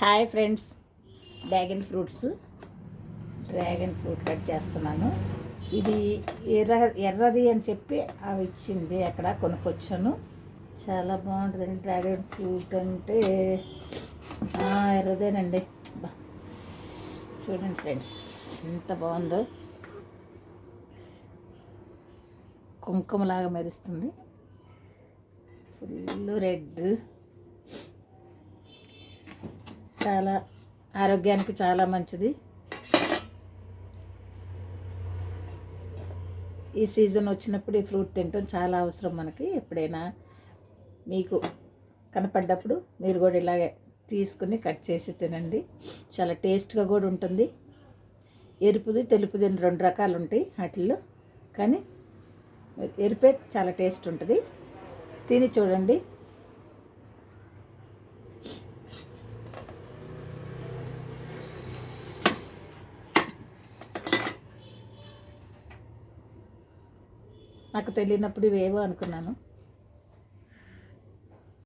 Hi friends, dragon fruit cut చేస్తున్నాను. ఇది ఎర్రది అని చెప్పి అవి ఇచ్చింది, అక్కడ కొనుక్కొచ్చాను. చాలా బాగుంటుందండి డ్రాగన్ ఫ్రూట్ అంటే. ఎర్రదేనండి. చూడండి ఫ్రెండ్స్ ఎంత బాగుందో, కుంకుమలాగా మెరుస్తుంది. ఫుల్ రెడ్, చాలా ఆరోగ్యానికి చాలా మంచిది. ఈ సీజన్ వచ్చినప్పుడు ఈ ఫ్రూట్ తినటం చాలా అవసరం మనకి. ఎప్పుడైనా మీకు కనపడ్డప్పుడు మీరు కూడా ఇలాగే తీసుకుని కట్ చేసి తినండి. చాలా టేస్ట్గా కూడా ఉంటుంది. ఎరుపుది తెలుపుది అని రెండు రకాలు ఉంటాయి వాటిల్లో, కానీ ఎరుపే చాలా టేస్ట్ ఉంటుంది. తిని చూడండి. నాకు తెలియనప్పుడు ఇవేవో అనుకున్నాను.